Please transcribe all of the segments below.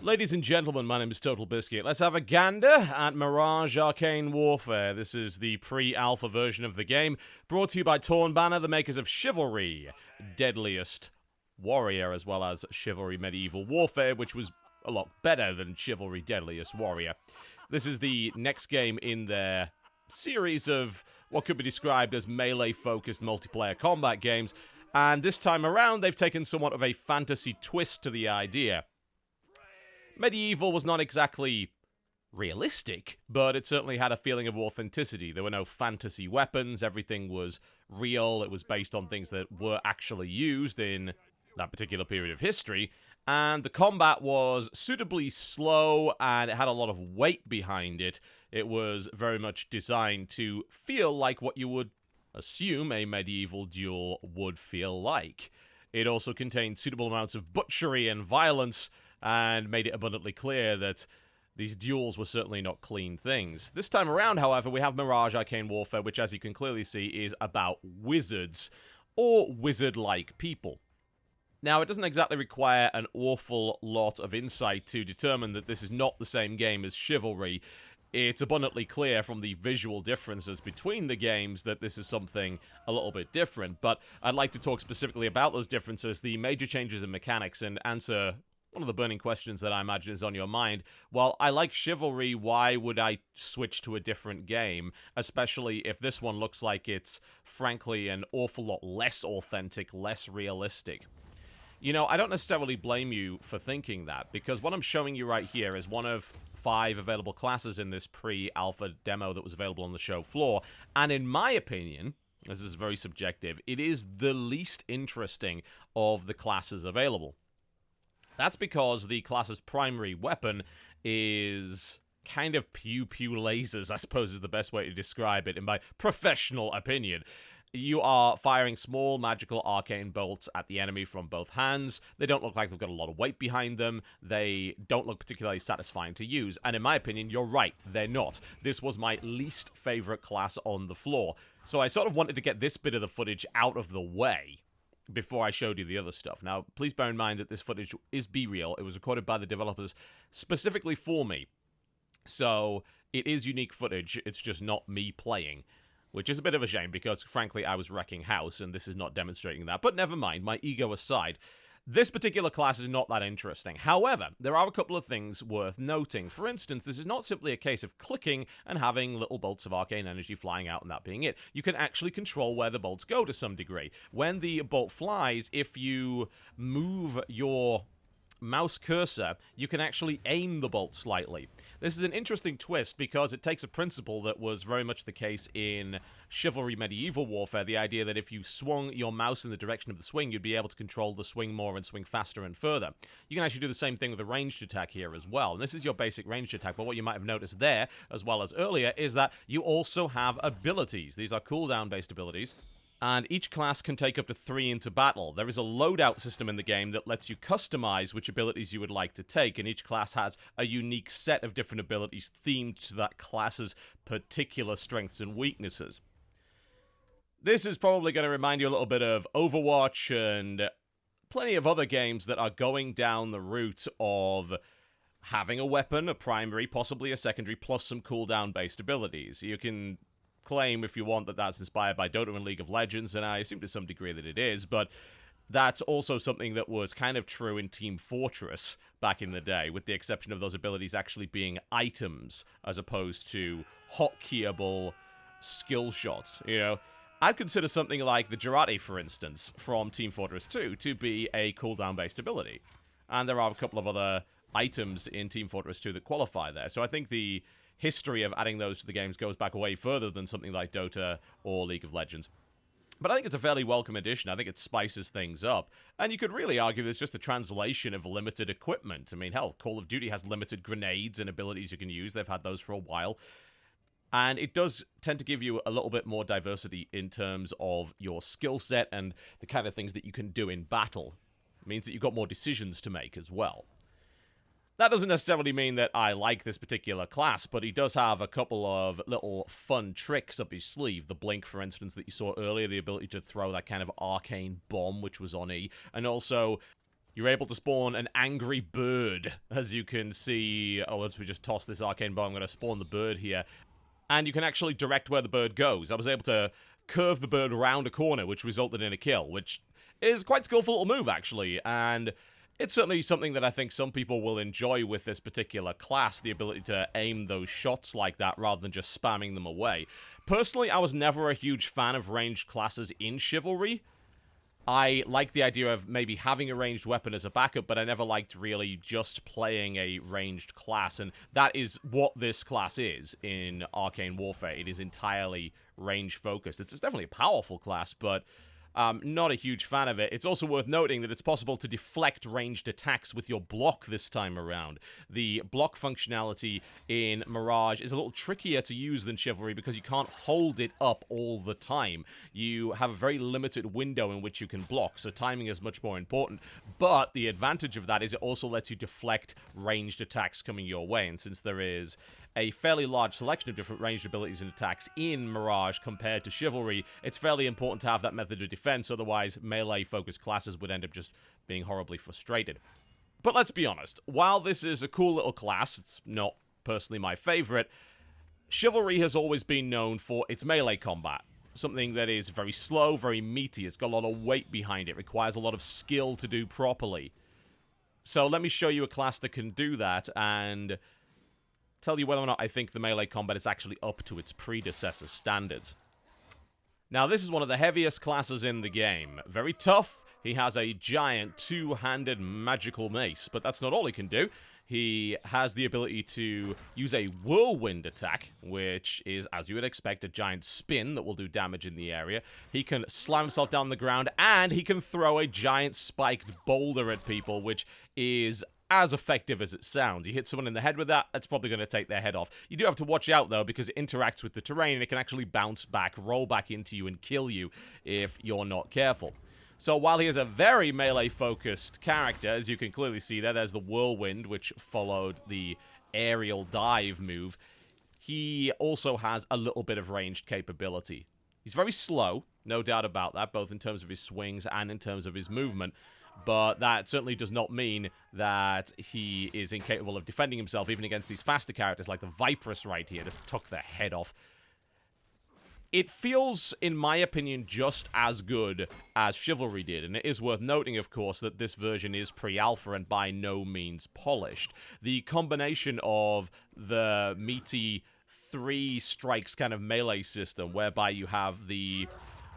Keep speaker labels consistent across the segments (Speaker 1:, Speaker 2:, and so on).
Speaker 1: Ladies and gentlemen, my name is TotalBiscuit. Let's have a gander at Mirage Arcane Warfare. This is the pre-alpha version of the game, brought to you by Banner, the makers of Chivalry, Deadliest Warrior, as well as Chivalry Medieval Warfare, which was a lot better than Chivalry Deadliest Warrior. This is the next game in their series of what could be described as melee-focused multiplayer combat games, and this time around they've taken somewhat of a fantasy twist to the idea. Medieval was not exactly realistic, but it certainly had a feeling of authenticity. There were no fantasy weapons, everything was real, it was based on things that were actually used in that particular period of history, and the combat was suitably slow, and it had a lot of weight behind it. It was very much designed to feel like what you would assume a medieval duel would feel like. It also contained suitable amounts of butchery and violence, and made it abundantly clear that these duels were certainly not clean things. This time around, however, we have Mirage Arcane Warfare, which, as you can clearly see, is about wizards, or wizard-like people. Now, it doesn't exactly require an awful lot of insight to determine that this is not the same game as Chivalry. It's abundantly clear from the visual differences between the games that this is something a little bit different, but I'd like to talk specifically about those differences, the major changes in mechanics, and answer one of the burning questions that I imagine is on your mind. Well, I like Chivalry, why would I switch to a different game? Especially if this one looks like it's, frankly, an awful lot less authentic, less realistic. You know, I don't necessarily blame you for thinking that, because what I'm showing you right here is one of 5 available classes in this pre-alpha demo that was available on the show floor, and in my opinion, this is very subjective, it is the least interesting of the classes available. That's because the class's primary weapon is kind of pew-pew lasers, I suppose is the best way to describe it in my professional opinion. You are firing small magical arcane bolts at the enemy from both hands. They don't look like they've got a lot of weight behind them. They don't look particularly satisfying to use. And in my opinion, you're right, they're not. This was my least favorite class on the floor. So I sort of wanted to get this bit of the footage out of the way before I showed you the other stuff. Now, please bear in mind that this footage is B-Real. It was recorded by the developers specifically for me. So, it is unique footage, it's just not me playing. Which is a bit of a shame, because, frankly, I was wrecking house, and this is not demonstrating that. But never mind, my ego aside, this particular class is not that interesting. However, there are a couple of things worth noting. For instance, this is not simply a case of clicking and having little bolts of arcane energy flying out and that being it. You can actually control where the bolts go to some degree. When the bolt flies, if you move your mouse cursor, you can actually aim the bolt slightly. This is an interesting twist because it takes a principle that was very much the case in Chivalry Medieval Warfare, the idea that if you swung your mouse in the direction of the swing, you'd be able to control the swing more and swing faster and further. You can actually do the same thing with a ranged attack here as well, and this is your basic ranged attack, but what you might have noticed there, as well as earlier, is that you also have abilities. These are cooldown-based abilities, and each class can take up to 3 into battle. There is a loadout system in the game that lets you customize which abilities you would like to take, and each class has a unique set of different abilities themed to that class's particular strengths and weaknesses. This is probably going to remind you a little bit of Overwatch and plenty of other games that are going down the route of having a weapon, a primary, possibly a secondary, plus some cooldown-based abilities. You can claim, if you want, that that's inspired by Dota and League of Legends, and I assume to some degree that it is, but that's also something that was kind of true in Team Fortress back in the day, with the exception of those abilities actually being items, as opposed to hotkeyable skill shots, you know? I'd consider something like the Girardi, for instance, from Team Fortress 2, to be a cooldown-based ability. And there are a couple of other items in Team Fortress 2 that qualify there, so I think the history of adding those to the games goes back way further than something like Dota or League of Legends. But I think it's a fairly welcome addition. I think it spices things up. And you could really argue it's just a translation of limited equipment. I mean, hell, Call of Duty has limited grenades and abilities you can use. They've had those for a while. And it does tend to give you a little bit more diversity in terms of your skill set and the kind of things that you can do in battle. It means that you've got more decisions to make as well. That doesn't necessarily mean that I like this particular class, but he does have a couple of little fun tricks up his sleeve. The blink, for instance, that you saw earlier, the ability to throw that kind of arcane bomb, which was on E, and also You're able to spawn an angry bird, as you can see. Oh, once we just toss this arcane bow, I'm going to spawn the bird here. And you can actually direct where the bird goes. I was able to curve the bird around a corner, which resulted in a kill, which is quite a skillful little move, actually. And it's certainly something that I think some people will enjoy with this particular class, the ability to aim those shots like that rather than just spamming them away. Personally, I was never a huge fan of ranged classes in Chivalry. I like the idea of maybe having a ranged weapon as a backup, but I never liked really just playing a ranged class, and that is what this class is in Arcane Warfare. It is entirely range-focused. It's definitely a powerful class, but not a huge fan of it. It's also worth noting that it's possible to deflect ranged attacks with your block this time around. The block functionality in Mirage is a little trickier to use than Chivalry because you can't hold it up all the time. You have a very limited window in which you can block, so timing is much more important. But the advantage of that is it also lets you deflect ranged attacks coming your way, and since there is a fairly large selection of different ranged abilities and attacks in Mirage compared to Chivalry, it's fairly important to have that method of defense, otherwise melee-focused classes would end up just being horribly frustrated. But let's be honest, while this is a cool little class, it's not personally my favorite, Chivalry has always been known for its melee combat. Something that is very slow, very meaty, it's got a lot of weight behind it, requires a lot of skill to do properly. So let me show you a class that can do that, and tell you whether or not I think the melee combat is actually up to its predecessor standards. Now, this is one of the heaviest classes in the game. Very tough. He has a giant two-handed magical mace, but that's not all he can do. He has the ability to use a whirlwind attack, which is, as you would expect, a giant spin that will do damage in the area. He can slam himself down the ground, and he can throw a giant spiked boulder at people, which is as effective as it sounds. You hit someone in the head with that, that's probably going to take their head off. You do have to watch out, though, because it interacts with the terrain, and it can actually bounce back, roll back into you, and kill you if you're not careful. So while he is a very melee-focused character, as you can clearly see there's the whirlwind, which followed the aerial dive move, he also has a little bit of ranged capability. He's very slow, no doubt about that, both in terms of his swings and in terms of his movement, but that certainly does not mean that he is incapable of defending himself, even against these faster characters like the Viperous right here, just took their head off. It feels, in my opinion, just as good as Chivalry did, and it is worth noting, of course, that this version is pre-alpha and by no means polished. The combination of the meaty three strikes kind of melee system, whereby you have the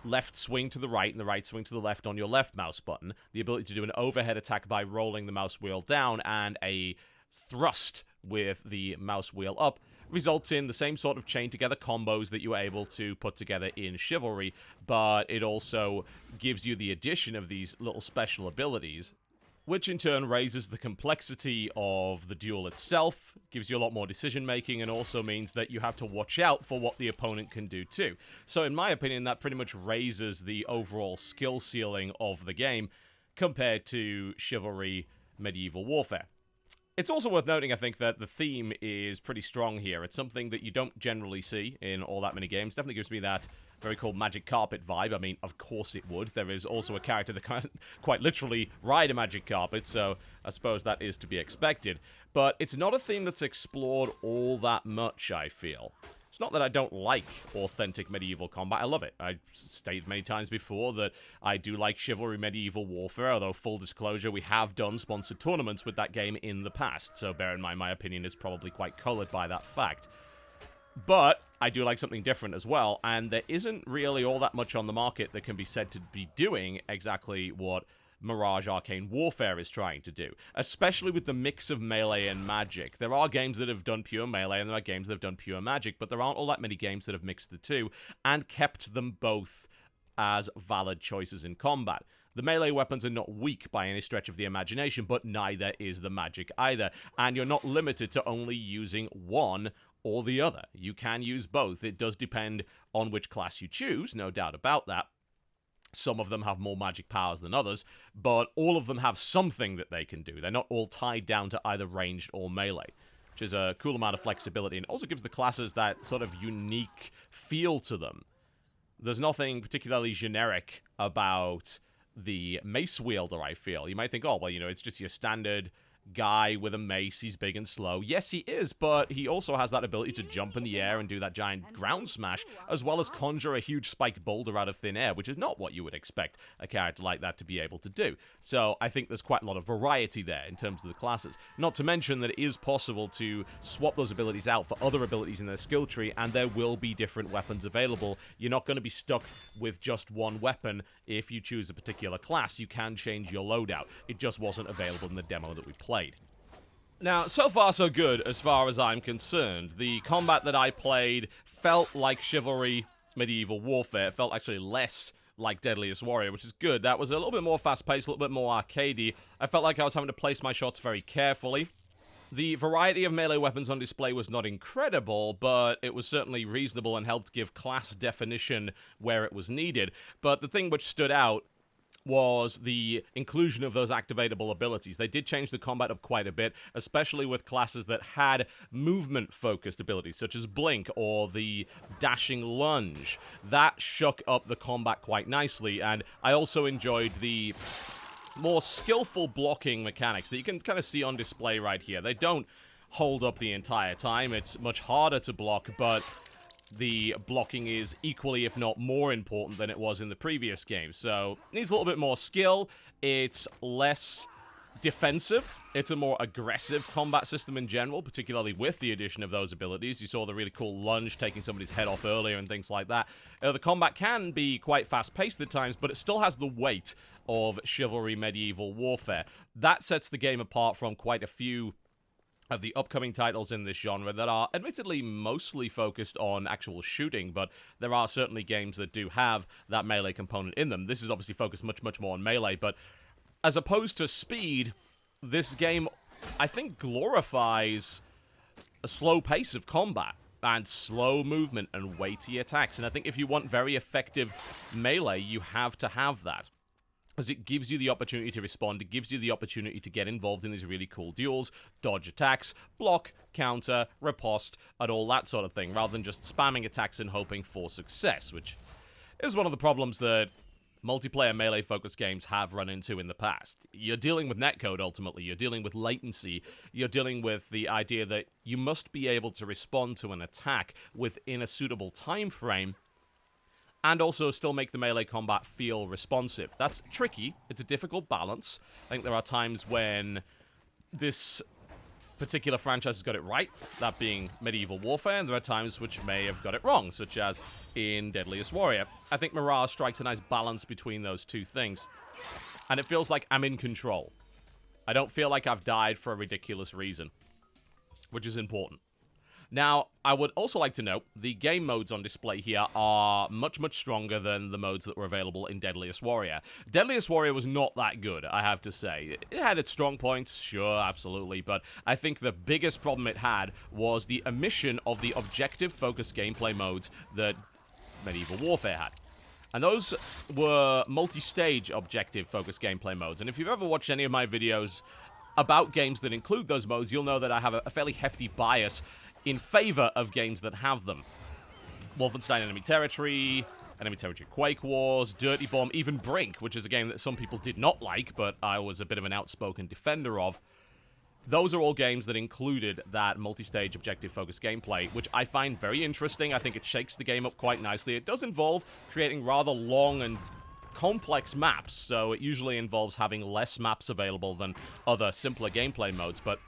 Speaker 1: left swing to the right and the right swing to the left on your left mouse button, the ability to do an overhead attack by rolling the mouse wheel down, and a thrust with the mouse wheel up, results in the same sort of chain-together combos that you were able to put together in Chivalry, but it also gives you the addition of these little special abilities, which in turn raises the complexity of the duel itself, gives you a lot more decision-making, and also means that you have to watch out for what the opponent can do too. So in my opinion, that pretty much raises the overall skill ceiling of the game compared to Chivalry Medieval Warfare. It's also worth noting, I think, that the theme is pretty strong here. It's something that you don't generally see in all that many games. Definitely gives me that very cool magic carpet vibe. I mean, of course it would. There is also a character that can quite literally ride a magic carpet, so I suppose that is to be expected. But it's not a theme that's explored all that much, I feel. It's not that I don't like authentic medieval combat. I love it. I've stated many times before that I do like Chivalry Medieval Warfare, although full disclosure, we have done sponsored tournaments with that game in the past, so bear in mind my opinion is probably quite colored by that fact. But I do like something different as well, and there isn't really all that much on the market that can be said to be doing exactly what Mirage Arcane Warfare is trying to do, especially with the mix of melee and magic. There are games that have done pure melee, and there are games that have done pure magic, but there aren't all that many games that have mixed the two, and kept them both as valid choices in combat. The melee weapons are not weak by any stretch of the imagination, but neither is the magic either, and you're not limited to only using one or the other. You can use both. It does depend on which class you choose, no doubt about that. Some of them have more magic powers than others, but all of them have something that they can do. They're not all tied down to either ranged or melee, which is a cool amount of flexibility, and also gives the classes that sort of unique feel to them. There's nothing particularly generic about the mace wielder, I feel. You might think, oh, well, you know, it's just your standard guy with a mace. He's big and slow. Yes, he is, but he also has that ability to jump in the air and do that giant ground smash, as well as conjure a huge spiked boulder out of thin air, which is not what you would expect a character like that to be able to do. So I think there's quite a lot of variety there in terms of the classes. Not to mention that it is possible to swap those abilities out for other abilities in their skill tree, and there will be different weapons available. You're not going to be stuck with just one weapon if you choose a particular class. You can change your loadout. It just wasn't available in the demo that we played. Now, so far so good as far as I'm concerned. The combat that I played felt like Chivalry Medieval Warfare. It felt actually less like Deadliest Warrior, which is good. That was a little bit more fast-paced, a little bit more arcadey. I felt like I was having to place my shots very carefully. The variety of melee weapons on display was not incredible, but it was certainly reasonable and helped give class definition where it was needed. But the thing which stood out was the inclusion of those activatable abilities. They did change the combat up quite a bit, especially with classes that had movement-focused abilities, such as Blink or the Dashing Lunge. That shook up the combat quite nicely, and I also enjoyed the more skillful blocking mechanics that you can kind of see on display right here. They don't hold up the entire time. It's much harder to block, but the blocking is equally, if not more important than it was in the previous game. So, it needs a little bit more skill. It's less defensive. It's a more aggressive combat system in general, particularly with the addition of those abilities. You saw the really cool lunge taking somebody's head off earlier and things like that. The combat can be quite fast-paced at times, but it still has the weight of Chivalry Medieval Warfare. That sets the game apart from quite a few of the upcoming titles in this genre that are admittedly mostly focused on actual shooting, but there are certainly games that do have that melee component in them. This is obviously focused much, much more on melee, but as opposed to speed, this game, I think, glorifies a slow pace of combat and slow movement and weighty attacks, and I think if you want very effective melee, you have to have that, as it gives you the opportunity to respond, it gives you the opportunity to get involved in these really cool duels, dodge attacks, block, counter, riposte, and all that sort of thing, rather than just spamming attacks and hoping for success, which is one of the problems that multiplayer melee-focused games have run into in the past. You're dealing with netcode, ultimately. You're dealing with latency. You're dealing with the idea that you must be able to respond to an attack within a suitable time frame, and also still make the melee combat feel responsive. That's tricky. It's a difficult balance. I think there are times when this particular franchise has got it right, that being Medieval Warfare, and there are times which may have got it wrong, such as in Deadliest Warrior. I think Mirage strikes a nice balance between those two things, and it feels like I'm in control. I don't feel like I've died for a ridiculous reason, which is important. Now, I would also like to note, the game modes on display here are much, much stronger than the modes that were available in Deadliest Warrior. Deadliest Warrior was not that good, I have to say. It had its strong points, sure, absolutely, but I think the biggest problem it had was the omission of the objective-focused gameplay modes that Medieval Warfare had. And those were multi-stage objective-focused gameplay modes, and if you've ever watched any of my videos about games that include those modes, you'll know that I have a fairly hefty bias in favor of games that have them. Wolfenstein Enemy Territory Quake Wars, Dirty Bomb, even Brink, which is a game that some people did not like, but I was a bit of an outspoken defender of. Those are all games that included that multi-stage objective-focused gameplay, which I find very interesting. I think it shakes the game up quite nicely. It does involve creating rather long and complex maps, so it usually involves having less maps available than other simpler gameplay modes, but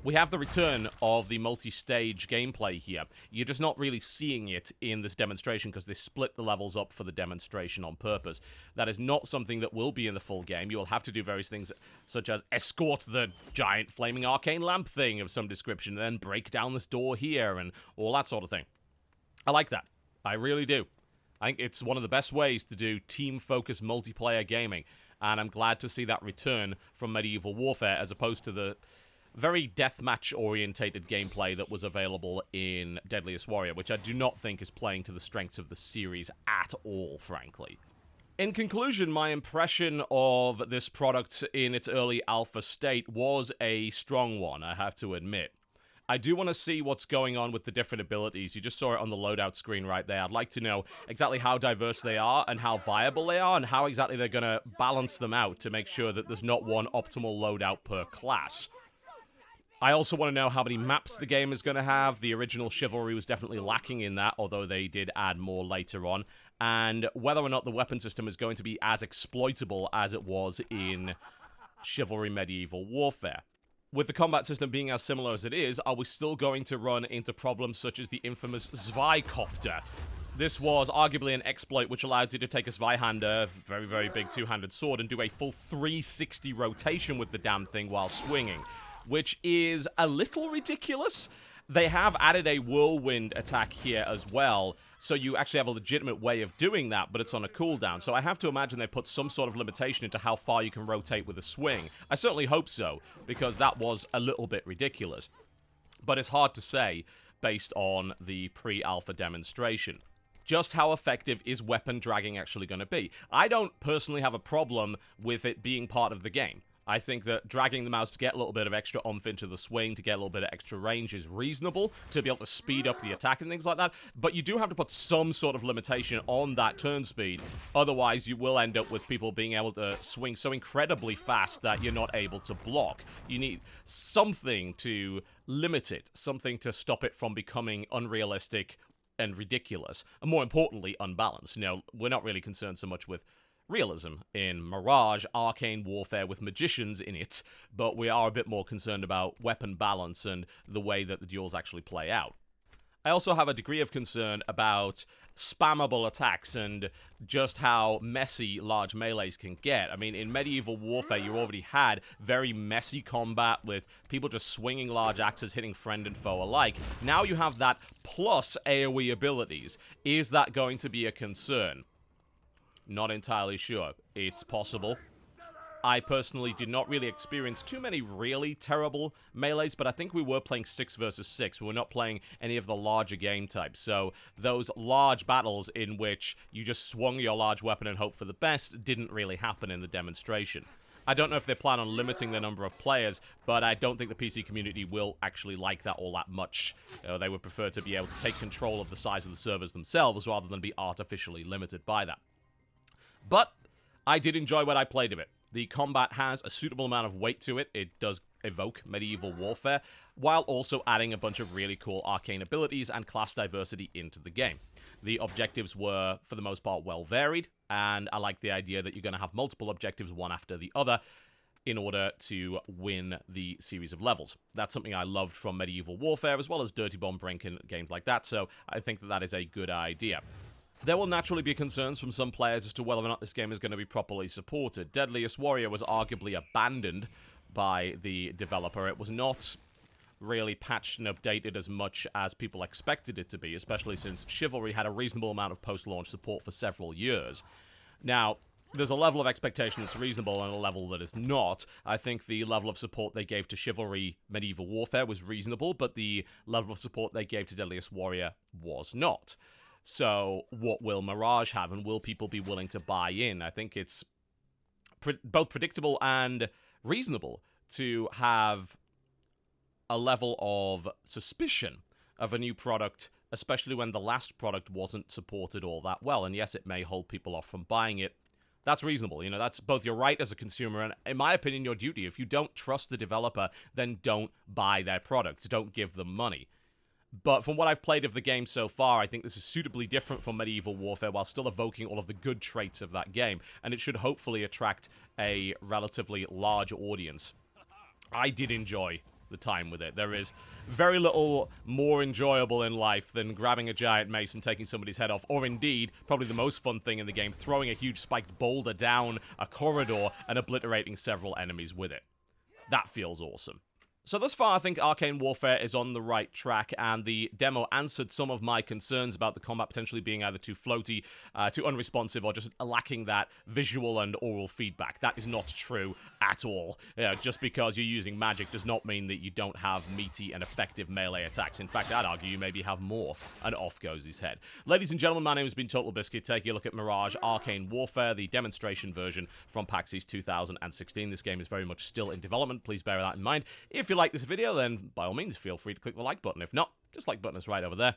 Speaker 1: we have the return of the multi-stage gameplay here. You're just not really seeing it in this demonstration because they split the levels up for the demonstration on purpose. That is not something that will be in the full game. You will have to do various things such as escort the giant flaming arcane lamp thing of some description, and then break down this door here and all that sort of thing. I like that. I really do. I think it's one of the best ways to do team-focused multiplayer gaming, and I'm glad to see that return from Medieval Warfare as opposed to the very deathmatch-orientated gameplay that was available in Deadliest Warrior, which I do not think is playing to the strengths of the series at all, frankly. In conclusion, my impression of this product in its early alpha state was a strong one, I have to admit. I do want to see what's going on with the different abilities. You just saw it on the loadout screen right there. I'd like to know exactly how diverse they are and how viable they are and how exactly they're going to balance them out to make sure that there's not one optimal loadout per class. I also want to know how many maps the game is going to have. The original Chivalry was definitely lacking in that, although they did add more later on. And whether or not the weapon system is going to be as exploitable as it was in Chivalry Medieval Warfare. With the combat system being as similar as it is, are we still going to run into problems such as the infamous Zweikopter? This was arguably an exploit which allowed you to take a Zweihander, very, very big two-handed sword, and do a full 360 rotation with the damn thing while swinging, which is a little ridiculous. They have added a whirlwind attack here as well, so you actually have a legitimate way of doing that, but it's on a cooldown. So I have to imagine they put some sort of limitation into how far you can rotate with a swing. I certainly hope so, because that was a little bit ridiculous. But it's hard to say based on the pre-alpha demonstration. Just how effective is weapon dragging actually going to be? I don't personally have a problem with it being part of the game. I think that dragging the mouse to get a little bit of extra oomph into the swing, to get a little bit of extra range is reasonable, to be able to speed up the attack and things like that, but you do have to put some sort of limitation on that turn speed. Otherwise, you will end up with people being able to swing so incredibly fast that you're not able to block. You need something to limit it, something to stop it from becoming unrealistic and ridiculous, and more importantly, unbalanced. You know, we're not really concerned so much with realism in Mirage, Arcane Warfare with magicians in it, but we are a bit more concerned about weapon balance and the way that the duels actually play out. I also have a degree of concern about spammable attacks and just how messy large melees can get. I mean, in Medieval Warfare, you already had very messy combat with people just swinging large axes, hitting friend and foe alike. Now you have that plus AoE abilities. Is that going to be a concern? Not entirely sure. It's possible. I personally did not really experience too many really terrible melees, but I think we were playing 6 versus 6. We were not playing any of the larger game types. So those large battles in which you just swung your large weapon and hoped for the best didn't really happen in the demonstration. I don't know if they plan on limiting the number of players, but I don't think the PC community will actually like that all that much. They would prefer to be able to take control of the size of the servers themselves rather than be artificially limited by that. But I did enjoy what I played of it. The combat has a suitable amount of weight to it. It does evoke Medieval Warfare, while also adding a bunch of really cool arcane abilities and class diversity into the game. The objectives were, for the most part, well varied, and I like the idea that you're going to have multiple objectives, one after the other, in order to win the series of levels. That's something I loved from Medieval Warfare, as well as Dirty Bomb Brink and games like that, so I think that that is a good idea. There will naturally be concerns from some players as to whether or not this game is going to be properly supported. Deadliest Warrior was arguably abandoned by the developer. It was not really patched and updated as much as people expected it to be, especially since Chivalry had a reasonable amount of post-launch support for several years. Now, there's a level of expectation that's reasonable and a level that is not. I think the level of support they gave to Chivalry Medieval Warfare was reasonable, but the level of support they gave to Deadliest Warrior was not. So, what will Mirage have, and will people be willing to buy in? I think it's both predictable and reasonable to have a level of suspicion of a new product, especially when the last product wasn't supported all that well. And yes, it may hold people off from buying it. That's reasonable. You know, that's both your right as a consumer and, in my opinion, your duty. If you don't trust the developer, then don't buy their products. Don't give them money. But from what I've played of the game so far, I think this is suitably different from Medieval Warfare while still evoking all of the good traits of that game, and it should hopefully attract a relatively large audience. I did enjoy the time with it. There is very little more enjoyable in life than grabbing a giant mace and taking somebody's head off, or indeed, probably the most fun thing in the game, throwing a huge spiked boulder down a corridor and obliterating several enemies with it. That feels awesome. So thus far, I think Arcane Warfare is on the right track, and the demo answered some of my concerns about the combat potentially being either too floaty, too unresponsive, or just lacking that visual and oral feedback. That is not true at all. Just because you're using magic does not mean that you don't have meaty and effective melee attacks. In fact, I'd argue you maybe have more, and off goes his head. Ladies and gentlemen, my name has been TotalBiscuit. Taking a look at Mirage Arcane Warfare, the demonstration version from PAX East 2016. This game is very much still in development. Please bear that in mind. If you like this video, then by all means, feel free to click the like button. If not, dislike button is right over there.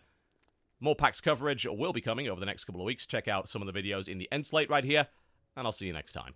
Speaker 1: More PAX coverage will be coming over the next couple of weeks. Check out some of the videos in the end slate right here, and I'll see you next time.